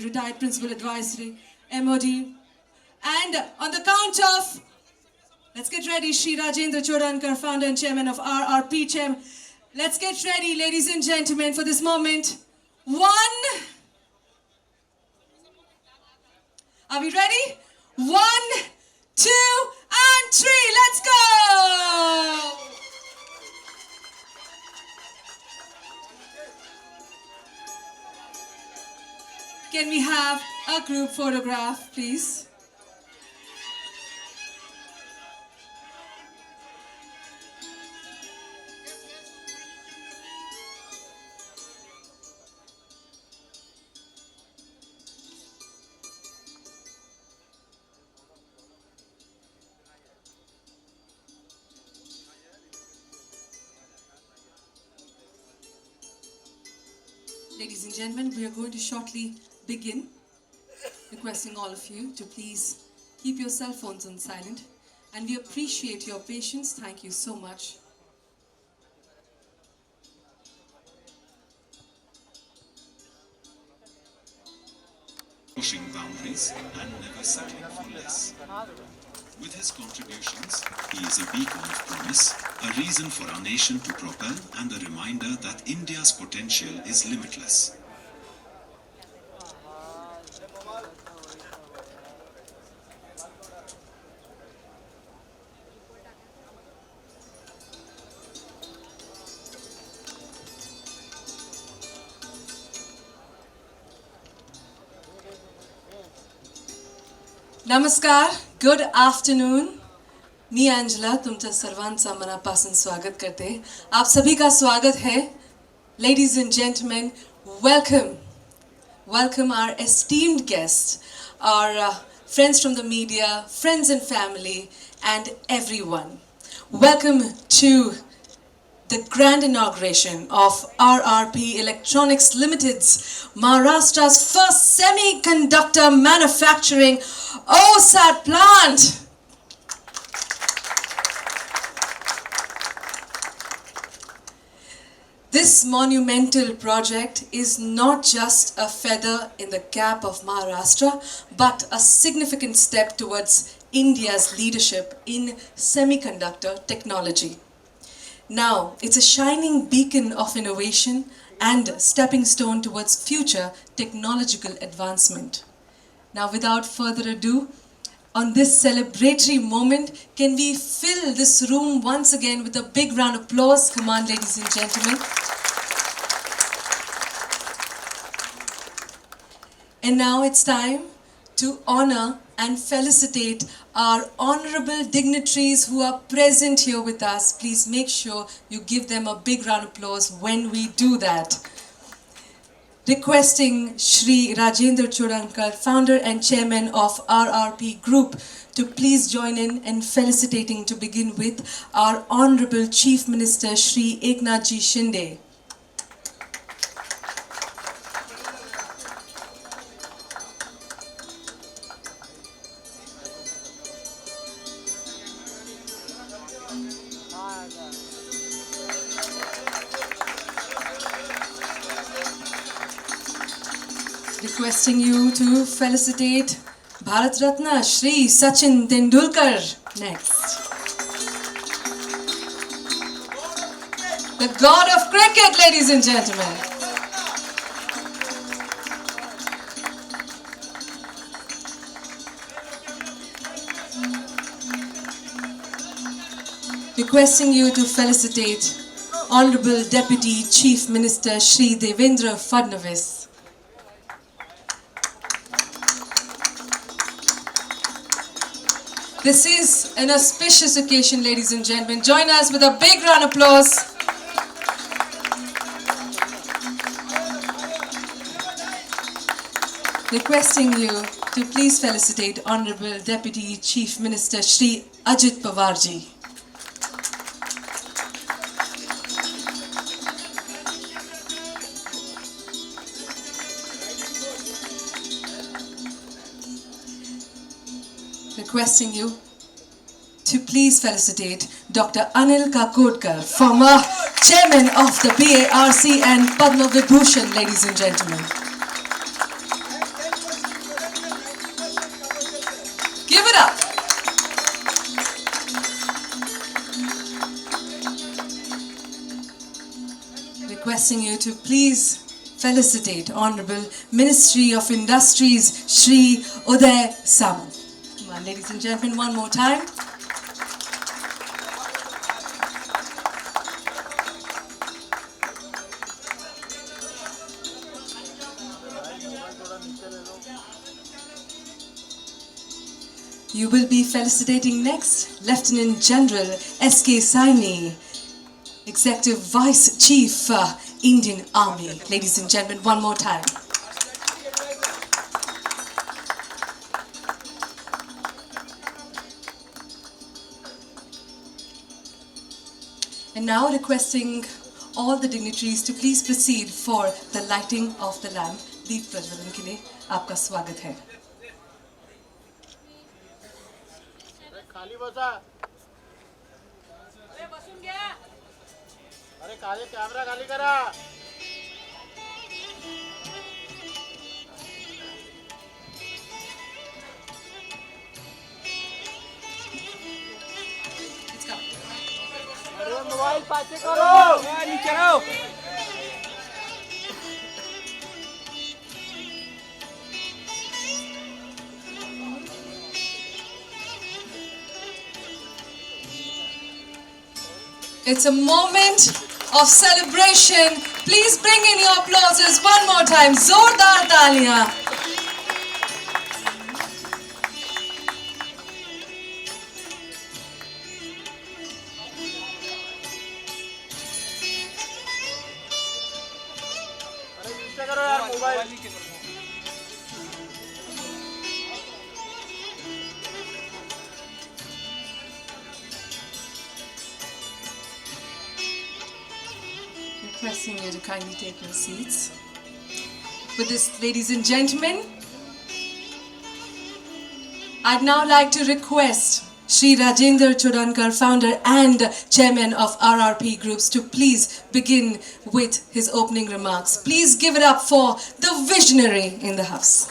Retired Principal Advisory, MOD. And on the count of, let's get ready, Shri Rajendra Chodankar, Founder and Chairman of RRP Chairman. Let's get ready, ladies and gentlemen, for this moment. 1. Are we ready? 1, 2, and 3. Let's go! Can we have a group photograph, please? Ladies and gentlemen, we are going to shortly begin. Requesting all of you to please keep your cell phones on silent. And we appreciate your patience. Thank you so much. Pushing boundaries and never settling for less. With his contributions, he is a beacon of promise, a reason for our nation to propel, and a reminder that India's potential is limitless. Namaskar, good afternoon. मी अंजला तुमच्या सर्वांचा मनापासून स्वागत करते. आप सभी का स्वागत है. Ladies and gentlemen, welcome. Welcome our esteemed guests, our friends from the media, friends and family, and everyone. Welcome to the grand inauguration of RRP Electronics Limited's Maharashtra's first semiconductor manufacturing Osat plant. This monumental project is not just a feather in the cap of Maharashtra, but a significant step towards India's leadership in semiconductor technology. Now, it's a shining beacon of innovation and stepping stone towards future technological advancement. Now, without further ado, on this celebratory moment, can we fill this room once again with a big round of applause? Come on, ladies and gentlemen. And now it's time to honor and felicitate our honorable dignitaries who are present here with us. Please make sure you give them a big round of applause when we do that. Requesting Shri Rajendra Chodankar, Founder and Chairman of RRP Group, to please join in and felicitating to begin with our Honorable Chief Minister Shri Eknathji Shinde. Requesting you to felicitate Bharat Ratna Shri Sachin Tendulkar next. The god of cricket, ladies and gentlemen. Requesting you to felicitate Honorable Deputy Chief Minister Shri Devendra Fadnavis. This is an auspicious occasion, ladies and gentlemen. Join us with a big round of applause. Requesting you to please felicitate Honorable Deputy Chief Minister Shri Ajit Pawarji. Requesting you to please felicitate Dr. Anil Kakodkar, former Chairman of the BARC and Padma Vibhushan, ladies and gentlemen. Give it up. Requesting you to please felicitate Honorable Ministry of Industries, Shri Uday Samant. Come on, ladies and gentlemen, one more time. You will be felicitating next Lieutenant General S.K. Saini, Executive Vice Chief, Indian Army. Ladies and gentlemen, one more time. And now requesting all the dignitaries to please proceed for the lighting of the lamp. दीप प्रज्वलन के लिए आपका स्वागत है. खाली बसा. अरे बसून घ्या. अरे खाली कॅमेरा खाली करा. अरे मोबाइल पाछे करो. नीचे रहो. It's a moment of celebration. Please bring in your applauses one more time. Zordar taaliyan. अरे नीचे करो यार mobile. Requesting you to kindly take your seats. With this, ladies and gentlemen, I'd now like to request Shri Rajendra Chodankar, founder and chairman of RRP Groups, to please begin with his opening remarks. Please give it up for the visionary in the house.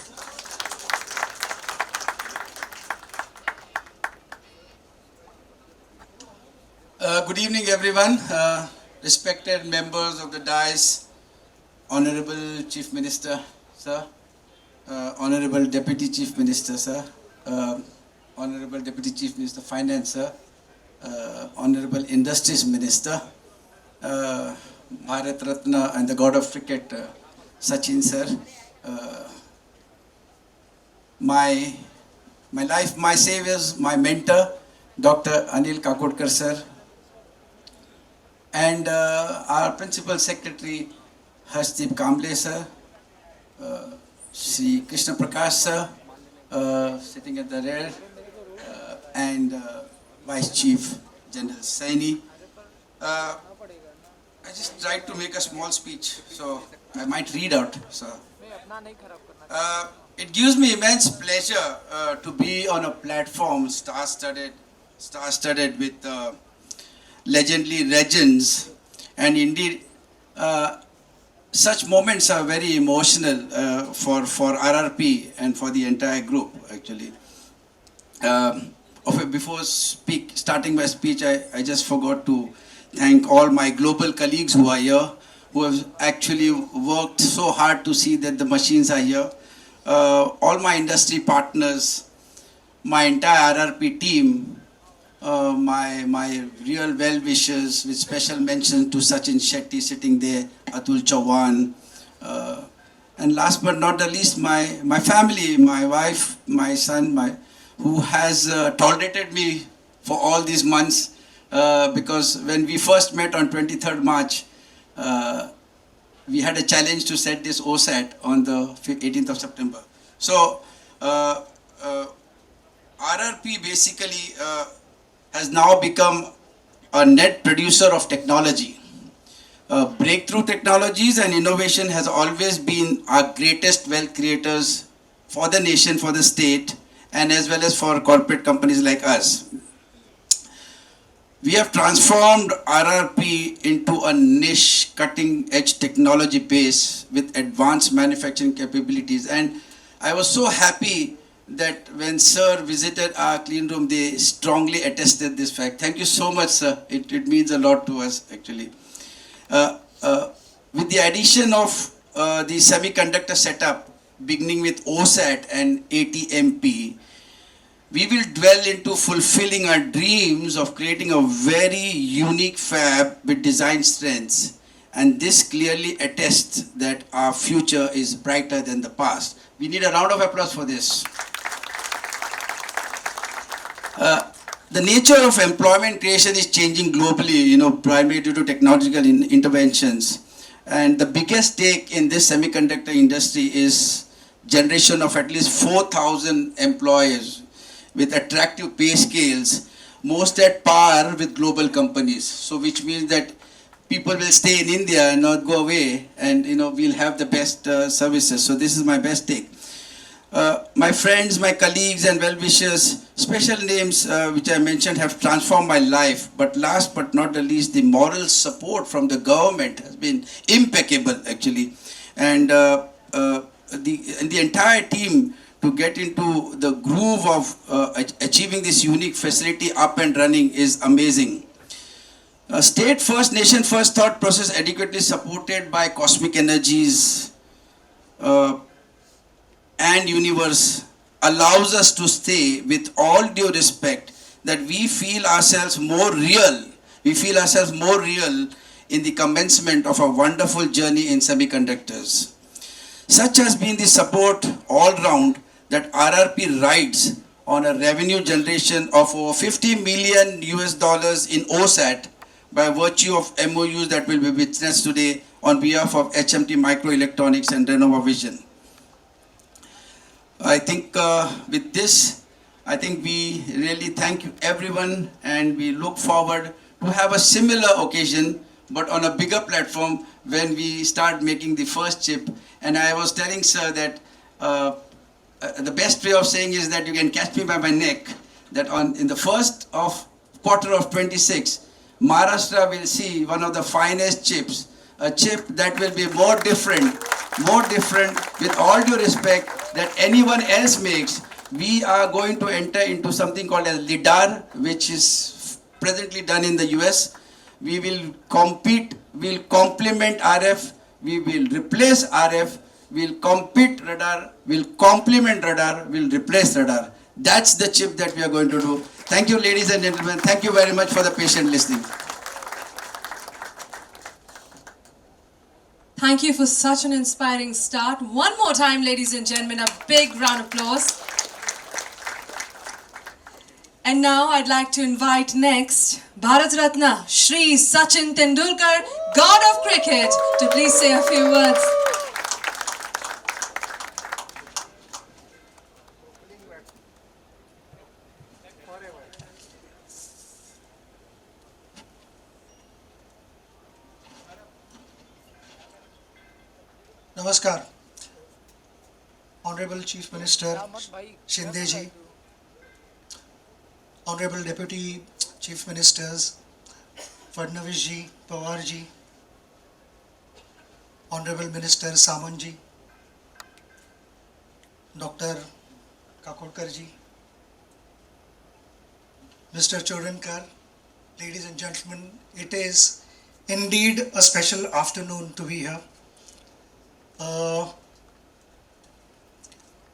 Good evening, everyone. Respected members of the dais, Honorable Chief Minister, sir, Honorable Deputy Chief Minister, sir, Honorable Deputy Chief Minister Finance, sir, Honorable Industries Minister, Bharat Ratna and the God of Cricket, Sachin, sir, my life, my saviors, my mentor, Dr. Anil Kakodkar, sir, and our Principal Secretary, Harshdeep Kamble, sir, Sri Krishna Prakash, sir, sitting at the rear, and Vice Chief General Saini. I just tried to make a small speech, so I might read out, sir. It gives me immense pleasure to be on a platform star-studded with legendary legends, and indeed such moments are very emotional for RRP and for the entire group, actually. Before starting my speech, I just forgot to thank all my global colleagues who are here, who have actually worked so hard to see that the machines are here. All my industry partners, my entire RRP team, my real well-wishers, with special mention to Sachin Shetty sitting there, Atul Chauhan, and last but not the least, my family, my wife, my son, who has tolerated me for all these months, because when we first met on 23rd March, we had a challenge to set this Osat on the 18th of September. So, RRP basically has now become a net producer of technology. Breakthrough technologies and innovation has always been our greatest wealth creators for the nation, for the state, and as well as for corporate companies like us. We have transformed RRP into a niche cutting-edge technology base with advanced manufacturing capabilities, and I was so happy that when Sir visited our clean room, they strongly attested this fact. Thank you so much, sir. It means a lot to us, actually. Uh, uh, with the addition of the semiconductor setup, beginning with OSAT and ATMP, we will dwell into fulfilling our dreams of creating a very unique fab with design strengths. And this clearly attests that our future is brighter than the past. We need a round of applause for this. The nature of employment creation is changing globally, primarily due to technological interventions. And the biggest stake in this semiconductor industry is generation of at least 4,000 employees with attractive pay scales, most at par with global companies. So which means that people will stay in India and not go away, and we'll have the best services. So this is my best take. My friends, my colleagues and well-wishers, special names which I mentioned have transformed my life. But last but not the least, the moral support from the government has been impeccable, actually. And the entire team to get into the groove of achieving this unique facility up and running is amazing. State first, nation first thought process adequately supported by cosmic energies and universe allows us to stay with all due respect that we feel ourselves more real. We feel ourselves more real in the commencement of a wonderful journey in semiconductors. Such has been the support all round that RRP rides on a revenue generation of over 50 million US dollars in OSAT by virtue of MOUs that will be witnessed today on behalf of HMT Microelectronics and Renova Vision. I think with this, I think we really thank you everyone, and we look forward to have a similar occasion but on a bigger platform when we start making the first chip. And I was telling sir that the best way of saying is that you can catch me by my neck, that in the first quarter of 26, Maharashtra will see one of the finest chips, a chip that will be more different with all due respect that anyone else makes. We are going to enter into something called as LIDAR, which is presently done in the US. We will compete, we'll complement RF, we will replace RF, we'll compete radar, we'll complement radar, we'll replace radar. That's the chip that we are going to do. Thank you, ladies and gentlemen. Thank you very much for the patient listening. Thank you for such an inspiring start. One more time, ladies and gentlemen, a big round of applause. And now I'd like to invite next Bharat Ratna Shri Sachin Tendulkar, God of Cricket, to please say a few words. Namaskar. Honorable Chief Minister Shinde ji, Honorable Deputy Chief Ministers Fadnavis ji, Pawar ji, Honorable Minister Samant ji, Dr. Kakodkar ji, Mr. Chodankar, ladies and gentlemen, it is indeed a special afternoon to be here.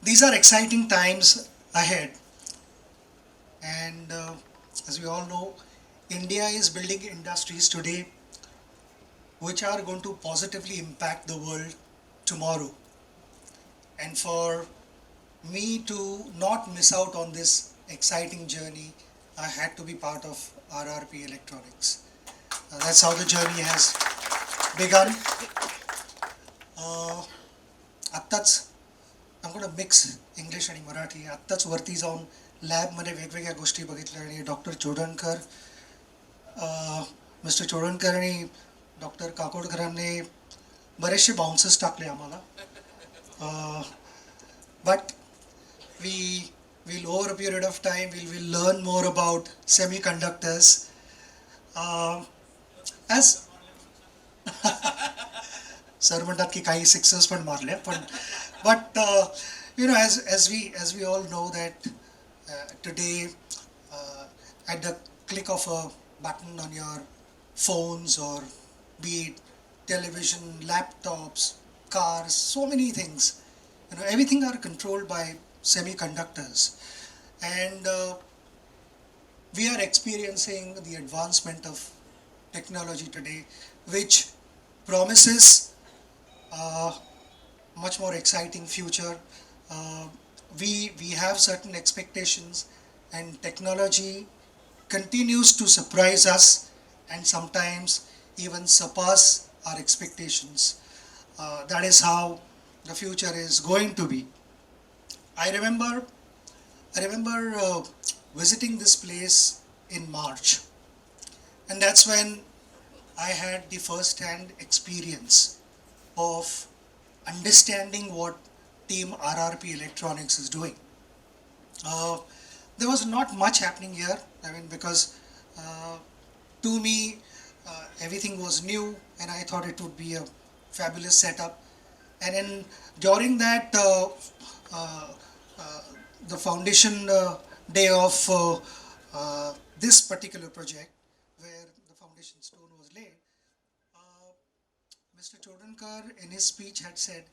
These are exciting times ahead, and as we all know, India is building industries today which are going to positively impact the world tomorrow. And for me to not miss out on this exciting journey, I had to be part of RRP Electronics. That's how the journey has begun. आत्ताच I'm going to mix English आणि मराठी. आत्ताच वरती जाऊन लॅबमध्ये वेगवेगळ्या गोष्टी बघितल्या आणि डॉक्टर चोडणकर, मिस्टर चोडणकर आणि डॉक्टर काकोडकरांनी बरेचसे बाउन्सेस टाकले आम्हाला. But we'll over a period of time we'll learn more about semiconductors. As sir म्हणतात की काही सिक्सर्स पण मारल्या, पण but You know, as we all know that today, at the click of a button on your phones, or be it television, laptops, cars, so many things, you know, everything are controlled by semiconductors. And we are experiencing the advancement of technology today, which promises a much more exciting future. Uh, we have certain expectations, and technology continues to surprise us, and sometimes even surpass our expectations. That is how the future is going to be. I remember I remember visiting this place in March, and that's when I had the first-hand experience of understanding what Team RRP Electronics is doing. Uh, there was not much happening here. I mean, because uh, to me, everything was new, and I thought it would be a fabulous setup. And in during that uh, uh, the foundation day of this particular project, where the foundation stone was laid, uh, Mr. Chodankar in his speech had said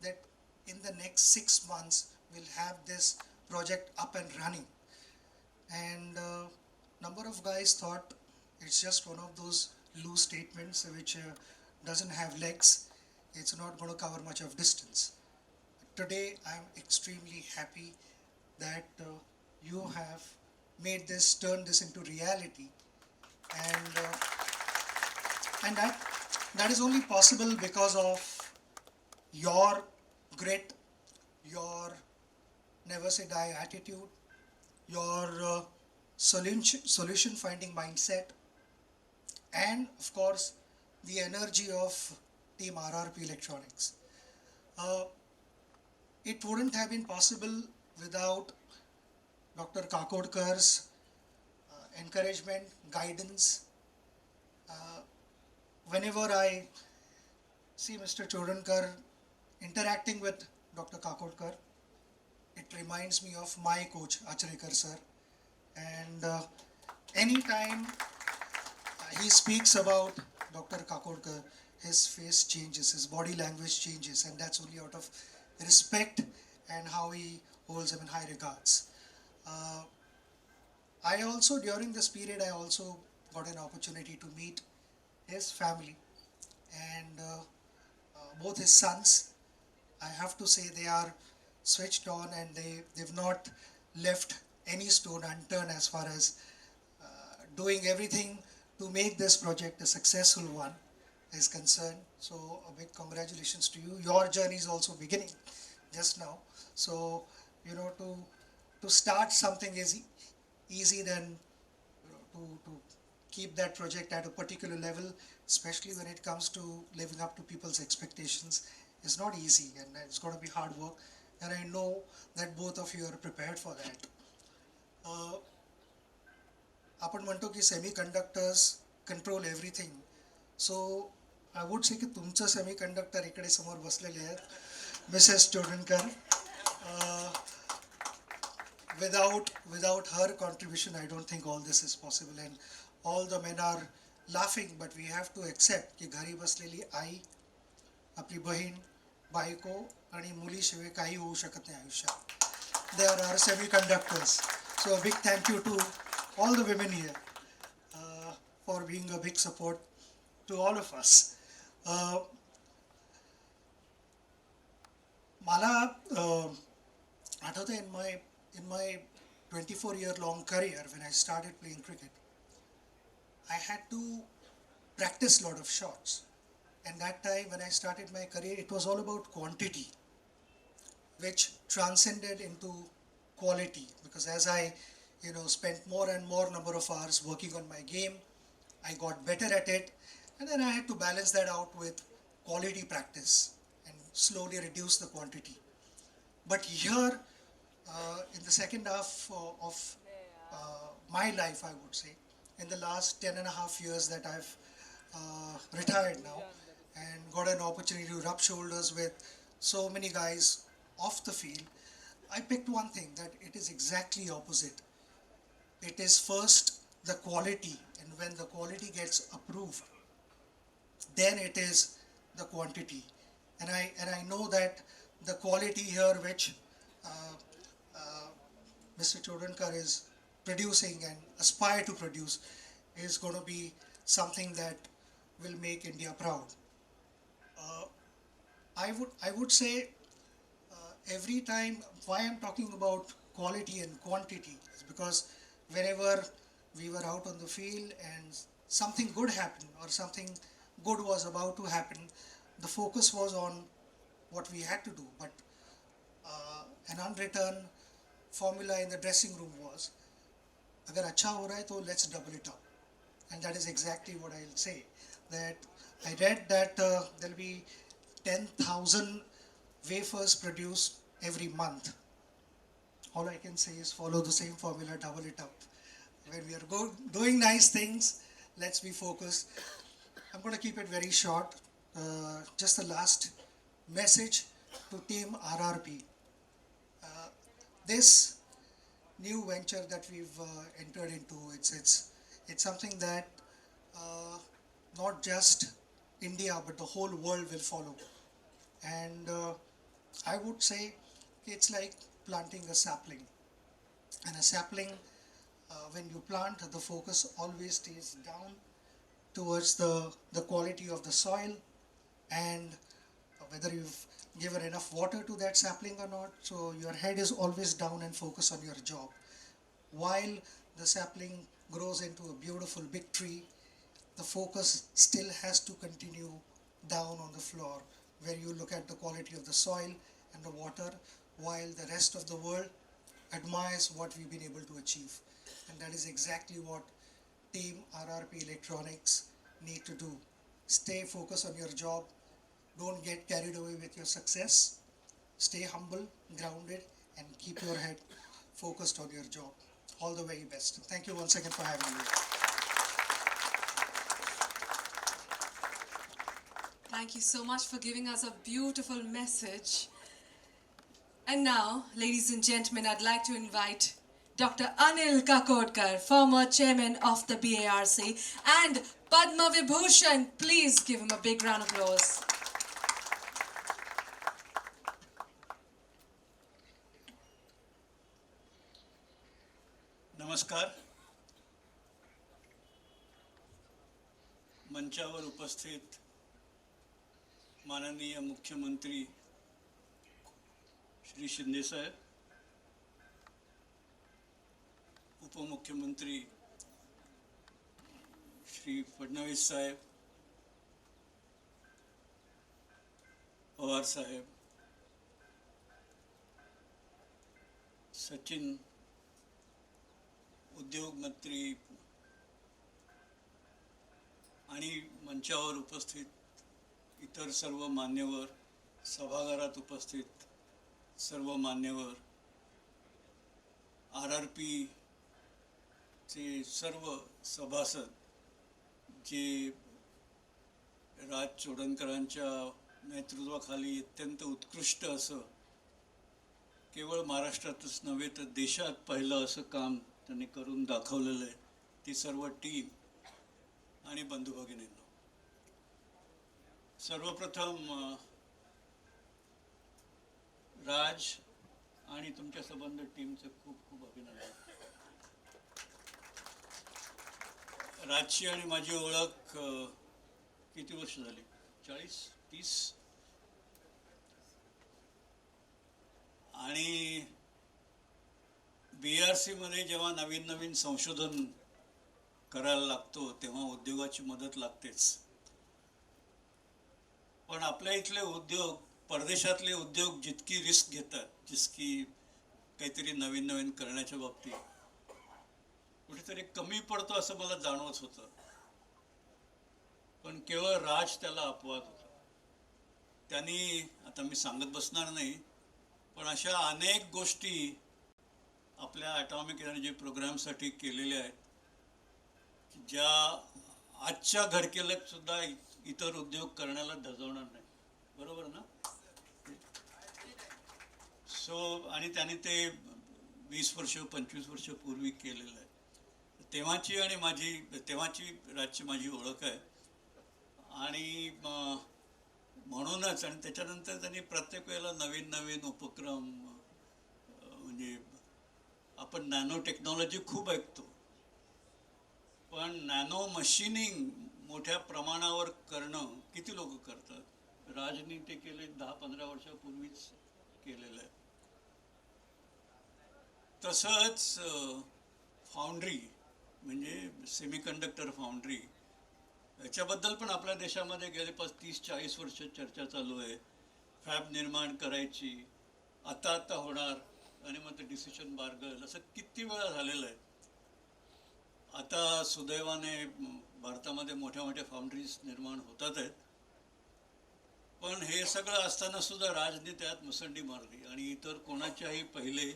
that in the next 6 months we'll have this project up and running. And number of guys thought it's just one of those loose statements which doesn't have legs. It's not going to cover much of distance. Today I'm extremely happy that you have made this, turned this into reality, and that is only possible because of your grit, your never say die attitude, your solution finding mindset, and of course the energy of Team RRP Electronics. Uh, it wouldn't have been possible without Dr. Kakodkar's encouragement, guidance. Uh, Whenever I see Mr. Chodankar interacting with Dr. Kakodkar, it reminds me of my coach, Acharikar sir. And anytime he speaks about Dr. Kakodkar, his face changes, his body language changes, and that's only out of respect and how he holds him in high regards. Uh, I also, during this period, I also got an opportunity to meet his family, and both his sons. I have to say they are switched on, and they've not left any stone unturned as far as doing everything to make this project a successful one is concerned. So a big congratulations to you. Your journey is also beginning just now. So you know, to start something is easy than to keep that project at a particular level, especially when it comes to living up to people's expectations, is not easy, and it's going to be hard work. And I know that both of you are prepared for that. आपण म्हणतो की semi conductors control everything. So I would say की तुमचं semi conductor इकडे समोर बसलेले आहेत, Mrs Chodankar. Without her contribution, I don't think all this is possible. And all the men are laughing, but we have to accept की घरी बसलेली आई, आपली बहीण, बायको आणि मुलीशिवाय काही होऊ शकत नाही आयुष्यात. They are our semiconductors. So a big thank you to all the women here for being a big support to all of us. मला आठवतं in my 24-year long career, when I started playing cricket, I had to practice a lot of shots. And that time when I started my career, it was all about quantity, which transcended into quality, because as I spent more and more number of hours working on my game, I got better at it, and then I had to balance that out with quality practice and slowly reduce the quantity. But here, in the second half of my life, I would say, in the last 10.5 years that I've retired now and got an opportunity to rub shoulders with so many guys off the field, I picked one thing that it is exactly opposite. It is first the quality, and when the quality gets approved, then it is the quantity. And I know that the quality here which uh, uh, Mr. Chodankar is producing and aspire to produce is going to be something that will make India proud. Uh, I would say every time why I'm talking about quality and quantity is because whenever we were out on the field and something good happened or something good was about to happen, the focus was on what we had to do. But an unwritten formula in the dressing room was, अगर अच्छा हो रहा है तो let's double it up. And that is exactly what I'll say. That I read that there'll be 10,000 wafers produced every month. All I can say is follow the same formula, double it up. When we are doing nice things, let's be focused. I'm going to keep it very short. Just the last message to Team RRP. This new venture that we've entered into, it's something that uh, not just India but the whole world will follow. And I would say it's like planting a sapling. And a sapling, when you plant, the focus always stays down towards the quality of the soil and whether you've given enough water to that sapling or not. So your head is always down and focus on your job. While the sapling grows into a beautiful big tree, the focus still has to continue down on the floor where you look at the quality of the soil and the water while the rest of the world admires what we've been able to achieve. And that is exactly what Team RRP Electronics need to do. Stay focused on your job. Don't get carried away with your success. Stay humble, grounded, and keep your head focused on your job. All the very best. Thank you once again for having me. Thank you so much for giving us a beautiful message. And now, ladies and gentlemen, I'd like to invite Dr. Anil Kakodkar, former chairman of the BARC, and Padma Vibhushan. Please give him a big round of applause. नमस्कार. मंचावर उपस्थित माननीय मुख्यमंत्री श्री शिंदे साहेब, उपमुख्यमंत्री श्री फडणवीस साहेब, पवार साहेब, सचिन उद्योग मंत्री आणि मंचावर उपस्थित इतर सर्व मान्यवर, सभागृहात उपस्थित सर्व मान्यवर, RRP चे सर्व सभासद जे राज चोडणकरांच्या नेतृत्वाखाली अत्यंत उत्कृष्ट असं केवळ महाराष्ट्रातच नव्हे तर देशात पहिलं असं काम त्यांनी करून दाखवलेलं आहे, ती सर्व टीम आणि बंधू भगिनींनो, सर्वप्रथम राज आणि तुमच्या संबंध टीमचे खूप खूप अभिनंदन. राजची आणि माझी ओळख किती वर्ष झाली? 40-30. आणि BRC मध्ये जेव्हा नवीन नवीन संशोधन करायला लागतो तेव्हा उद्योगाची मदत लागतेच. पण आपल्या इथले उद्योग, परदेशातले उद्योग जितकी रिस्क घेतात, जितकी काहीतरी नवीन नवीन करण्याच्या बाबतीत कुठेतरी कमी पडतो असं मला जाणवत होतं. पण केवळ राज त्याला अपवाद होता. त्यांनी, आता मी सांगत बसणार नाही, पण अशा अनेक गोष्टी आपल्या ॲटॉमिक एनर्जी प्रोग्रामसाठी केलेल्या आहेत ज्या आजच्या घडीला सुद्धा इतर उद्योग करण्याला धजवणार नाही. बरोबर ना? आणि त्याने ते 20 वर्ष 25 वर्ष पूर्वी केलेलं आहे. तेव्हाची राजची माझी ओळख आहे. आणि म्हणूनच आणि त्याच्यानंतर त्यांनी प्रत्येक वेळेला नवीन नवीन उपक्रम म्हणजे आपण नॅनो टेक्नॉलॉजी खूप ऐकतो, पण नॅनो मशिनिंग मोठ्या प्रमाणावर करणं किती लोक करतात. राजनी ते केले 10-15 वर्षापूर्वीच केलेलं आहे. तसंच फाउंड्री म्हणजे सेमीकंडक्टर फाउंड्री याच्याबद्दल पण आपल्या देशामध्ये गेले 30-40 वर्ष चर्चा चालू आहे. फॅब निर्माण करायची, आता होणार आणि मग ते डिसिशन बारगल, असं किती वेळा झालेलं आहे. आता सुदैवाने भारतामध्ये मोठ्या मोठ्या फाउंड्रीज निर्माण होतात आहेत. पण हे सगळं असताना सुद्धा राजनी त्यात मुसंडी मारली आणि इतर कोणाच्याही पहिले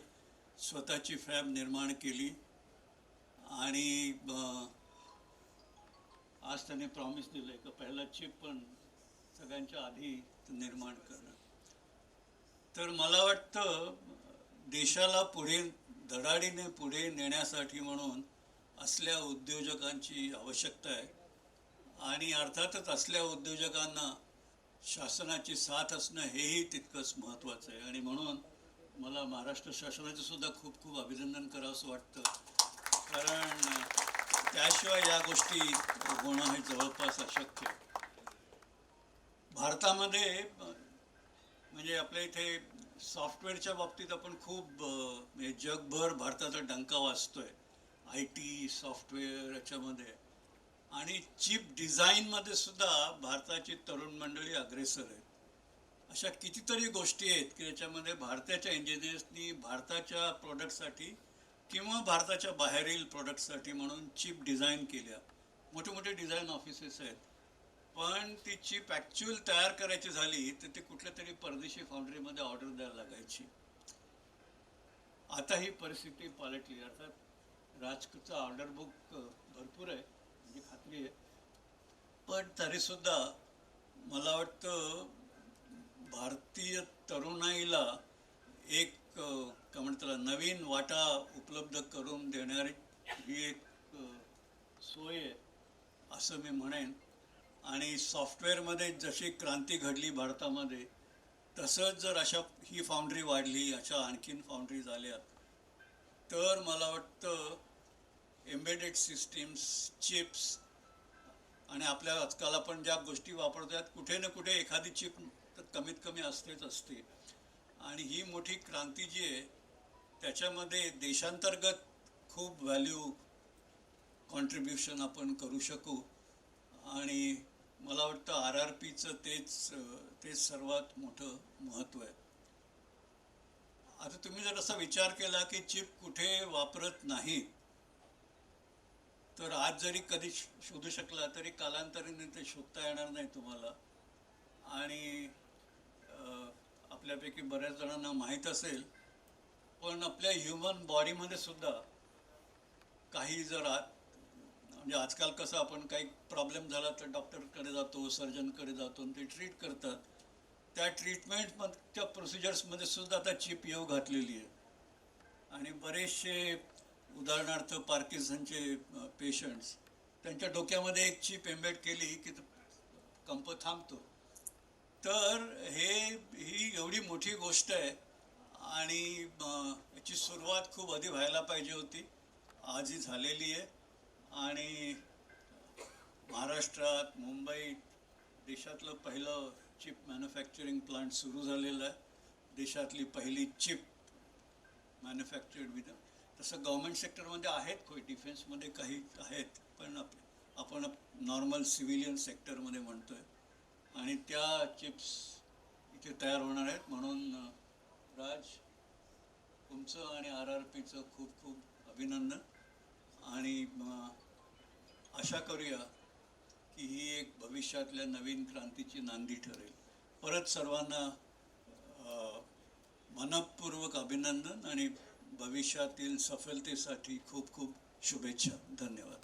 स्वतःची फॅब निर्माण केली. आणि आज त्याने प्रॉमिस दिलंय की पहिला चिप पण सगळ्यांच्या आधी निर्माण करणं. तर मला वाटतं देशाला धडाडीने पुढे नेण्यासाठी म्हणून असल्या उद्योजकांची आवश्यकता आहे. आणि अर्थातच असल्या उद्योजकांना शासनाची साथ असणं हेही तितकंच महत्त्वाचं आहे. आणि म्हणून मला महाराष्ट्र शासनाचं सुद्धा खूप खूप अभिनंदन करावंसं वाटतं, कारण त्याशिवाय या गोष्टी होणं हे जवळपास अशक्य. भारतामध्ये म्हणजे आपल्या इथे सॉफ्टवेअरच्या बाबतीत आपण खूप म्हणजे जगभर भारताचा डंका वाजतोय. IT सॉफ्टवेअर याच्यामध्ये आणि चिप डिझाईनमध्ये सुद्धा भारताची तरुण मंडळी अग्रेसर आहेत. अशा कितीतरी गोष्टी आहेत की ज्याच्यामध्ये भारताच्या इंजिनियर्सनी भारताच्या प्रोडक्टसाठी किंवा भारताच्या बाहेरील प्रोडक्टसाठी म्हणून चिप डिझाईन केल्या. मोठे मोठे डिझाईन ऑफिसेस आहेत, पण ती चिप ॲक्च्युअल तयार करायची झाली तर ती कुठल्या तरी परदेशी फाउंड्रीमध्ये ऑर्डर द्यायला लागायची. आता ही परिस्थिती पालटली. अर्थात राजचं ऑर्डर बुक भरपूर आहे म्हणजे खात्री आहे, पण तरीसुद्धा मला वाटतं भारतीय तरुणाईला एक काय म्हणतात नवीन वाटा उपलब्ध करून देणारी ही एक सोय आहे असं मी म्हणेन. आणि सॉफ्टवेअरमध्ये जशी क्रांती घडली भारतामध्ये, तसंच जर ही फाउंड्री वाढली, अशा आणखीन फाउंड्रीज आल्या, तर मला वाटतं एम्बेडेड सिस्टीम्स, चिप्स आणि आपल्या आजकाल आपण ज्या गोष्टी वापरतो कुठे ना कुठे एखादी चिप तर कमीत कमी असतेच असते. आणि ही मोठी क्रांती जी आहे त्याच्यामध्ये देशांतर्गत खूप व्हॅल्यू कॉन्ट्रीब्युशन आपण करू शकू. आणि मला वाटतं RRPचं तेच सर्वात मोठं महत्त्व आहे. आता तुम्ही जर असा विचार केला की चिप कुठे वापरत नाही, तर आज जरी कधी शोधू शकला तरी कालांतराने ते शोधता येणार नाही तुम्हाला. आणि आपल्यापैकी बऱ्याच जणांना माहीत असेल, पण आपल्या ह्युमन बॉडीमध्ये सुद्धा काही जर म्हणजे आजकाल कसं आपण काही प्रॉब्लेम झाला तर डॉक्टरकडे जातो, सर्जनकडे जातो आणि ते ट्रीट करतात. त्या ट्रीटमेंटच्या प्रोसिजर्समध्ये सुद्धा आता चिप येऊ घातलेली आहे. आणि बरेचसे उदाहरणार्थ पार्किन्सनचे पेशंट्स, त्यांच्या डोक्यामध्ये एक चिप एम्बेड केली की कंप थांबतो. तर ही एवढी मोठी गोष्ट आहे आणि याची सुरुवात खूप आधी व्हायला पाहिजे होती, आजही झालेली आहे. आणि महाराष्ट्रात, मुंबईत देशातलं पहिलं चिप मॅन्युफॅक्चरिंग प्लांट सुरू झालेलं आहे. देशातली पहिली चिप मॅन्युफॅक्चर्ड विथ. तसं गव्हर्मेंट सेक्टरमध्ये आहेत, डिफेन्समध्ये काही आहेत, पण आपण नॉर्मल सिव्हिलियन सेक्टरमध्ये म्हणतोय. आणि त्या चिप्स इथे तयार होणार आहेत. म्हणून राज, तुमचं आणि RRPचं खूप खूप अभिनंदन. आणि आशा करूया की ही एक भविष्यातल्या नवीन क्रांतीची नांदी ठरेल. परत सर्वांना मनपूर्वक अभिनंदन आणि भविष्यातील सफलतेसाठी खूप खूप शुभेच्छा. धन्यवाद.